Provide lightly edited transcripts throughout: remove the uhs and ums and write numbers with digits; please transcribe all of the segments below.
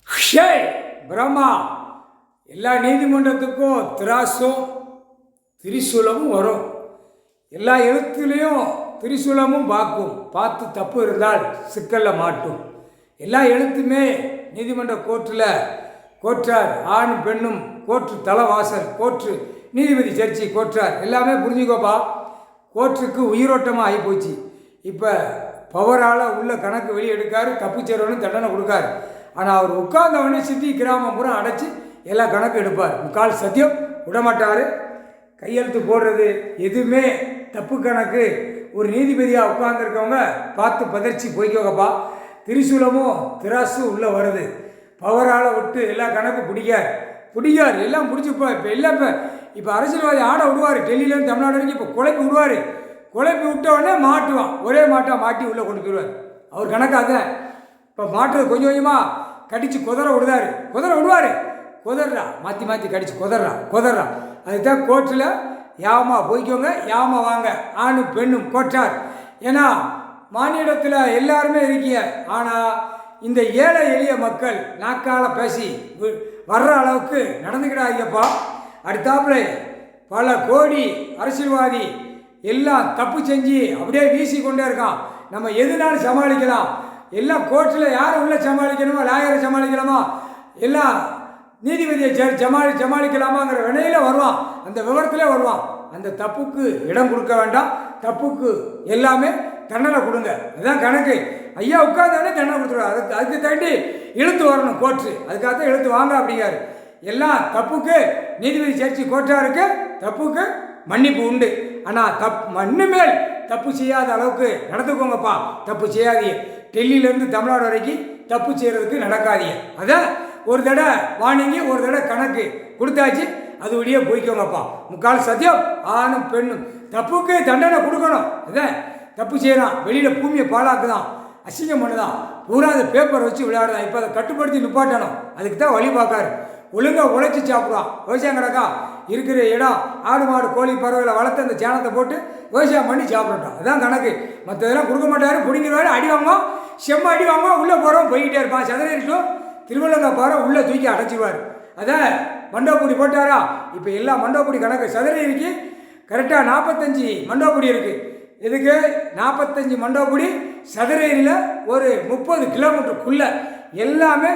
ஷே பிரம்மா எல்லா நீதிமன்றத்துக்கும் திராசும் திரிசூலமும் வரும். எல்லா எழுத்துலேயும் திரிசூலமும் பார்த்து தப்பு இருந்தால் சிக்கலில் மாட்டும். எல்லா எழுத்துமே நீதிமன்ற கோர்ட்டார் ஆணும் பெண்ணும் கோர்ட்டு தலைவாசல் கோர்ட்டு நீதிபதி ஜட்ஜி கோர்ட்டார் எல்லாமே புரிஞ்சுக்கோப்பா. கோர்ட்டுக்கு உயிரோட்டமாக ஆகிப்போச்சு. இப்போ பவரால் உள்ள கணக்கு வெளியே எடுக்காரு, தப்பு செய்கிறவனு தண்டனை கொடுக்காரு. ஆனால் அவர் உட்கார்ந்தவனே சிட்டி கிராமம் பூரா அடைச்சி எல்லா கணக்கு எடுப்பார். முக்கால் சத்தியம் விடமாட்டார். கையெழுத்து போடுறது எதுவுமே தப்பு கணக்கு ஒரு நீதிபதியாக உட்கார்ந்துருக்கவங்க பார்த்து பதர்ச்சி போய்க்கோங்கப்பா. திரிசூலமும் திராசும் உள்ளே வருது. பவரால் விட்டு எல்லா கணக்கு பிடிக்கார் எல்லாம் பிடிச்சிப்போ. இப்போ எல்லாம் இப்போ அரசியல்வாதி ஆட விடுவார். டெல்லியிலேருந்து தமிழ்நாடு வரைக்கும் இப்போ குழப்பி விடுவார். குழப்பி விட்டவொடனே மாட்டுவான். ஒரே மாட்டாக மாட்டி உள்ளே கொண்டு போயிடுவார். அவர் கணக்காக இப்போ மாட்டுறது கொஞ்சம் கொஞ்சமாக கடித்து குதிரை விடுவார். குதறா மாற்றி கடிச்சு குதறா. அதுதான் கோர்ட்டில் யாமா போய்க்கோங்க, யாமா வாங்க, ஆணும் பெண்ணும் கோட்டார். ஏன்னா மாநிலத்தில் எல்லாருமே இருக்கீங்க. ஆனால் இந்த ஏழை எளிய மக்கள் நாக்கால் பேசி வர்ற அளவுக்கு நடந்துக்கிடாதீங்கப்பா. அடுத்தாப்புல பல கோடி அரசியல்வாதி எல்லாம் தப்பு செஞ்சு அப்படியே வீசி கொண்டே இருக்கான். நம்ம எதுனாலும் சமாளிக்கலாம். எல்லாம் கோர்ட்டில் யாரும் உள்ள சமாளிக்கணுமா, லாயரை சமாளிக்கலாமா, எல்லாம் நீதிபதியை சமாளிக்கலாமாங்கிற வினையில் வருவான். அந்த விவரத்திலே வருவான். அந்த தப்புக்கு இடம் கொடுக்க வேண்டாம். தப்புக்கு எல்லாமே தண்டனை கொடுங்க. அதுதான் கணக்கு. ஐயா உட்கார்ந்தவனே தண்டனை கொடுத்துருவாரு. அதுக்கு தாண்டி இழுத்து வரணும் கோர்ட்டு. அதுக்காக தான் இழுத்து வாங்க அப்படிங்காரு. எல்லாம் தப்புக்கு நீதிபதி ஜட்ஜி கோர்ட்டாருக்கு தப்புக்கு மன்னிப்பு உண்டு. ஆனால் மண்ணுமேல் தப்பு செய்யாத அளவுக்கு நடந்துக்கோங்கப்பா. தப்பு செய்யாதீங்க. டெல்லியிலேருந்து தமிழ்நாடு வரைக்கும் தப்பு செய்கிறதுக்கு நடக்காதீங்க. அதான் ஒரு தடவை வாணிங்க, ஒரு தடவை கணக்கு கொடுத்தாச்சு. அது வழியே போய்க்கோங்கப்பா. முக்கால் சத்தியம் ஆணும் பெண்ணும் தப்புக்கு தண்டனை கொடுக்கணும். அதான் தப்பு செய்யலாம். வெளியில் பூமியை பாழாக்குதான், அசிங்கம் பண்ணுதான், பூரா அந்த பேப்பரை வச்சு விளையாடுதான். இப்போ அதை கட்டுப்படுத்தி நிப்பாட்டணும். அதுக்கு தான் வழி பார்க்காரு. ஒழுங்காக உழைச்சி சாப்பிடுவான். விவசாயம் கிடக்கா இருக்கிற இடம் ஆடு மாடு கோழி பறவைகளை வளர்த்து அந்த சேனத்தை போட்டு விவசாயம் பண்ணி சாப்பிடட்டும். அதுதான் கணக்கு. மற்றதெல்லாம் கொடுக்க மாட்டார். பிடிங்கிறவாரு அடி வாங்குவோம், செம்ம அடி வாங்குவோம். உள்ளே போகிறோம் போய்கிட்டே இருப்பான். சதுரேரிட்டும் திருவள்ளங்கா பாறை உள்ளே தூக்கி அடைச்சிடுவார். அதான் மண்டோப்பொடி போட்டாரா. இப்போ எல்லா மண்டோப்பொடி கணக்கு சதுரேரிக்கு கரெக்டாக 45 மண்டோப்பொடி இருக்குது. இதுக்கு 45 மண்டோப்பொடி சதுரேரியில் ஒரு 30 கிலோமீட்டருக்குள்ளே எல்லாமே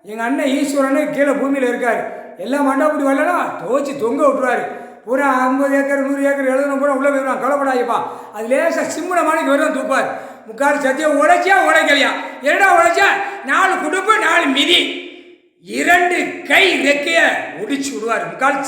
எங்கள் அண்ணன் ஈஸ்வரனு கீழே பூமியில் இருக்கார். எல்லா மண்டோப்பொடி வரலன்னா துவச்சி தொங்க விட்டுருவார். பூரா 50 ஏக்கர் 100 ஏக்கர் 70 பூரா உள்ளே போயிடுவான். கவலைப்படாதப்பா. அது லேசாக சிம்மன மாணிக்கு வருவான் தூப்பார். முக்கால் சத்தியம் உழைக்கலையா என்னடா உழைச்சா 4 குடும்பம் 4 மிதி 2 கை ரெக்கைய ஒடிச்சு விடுவார். முக்கால்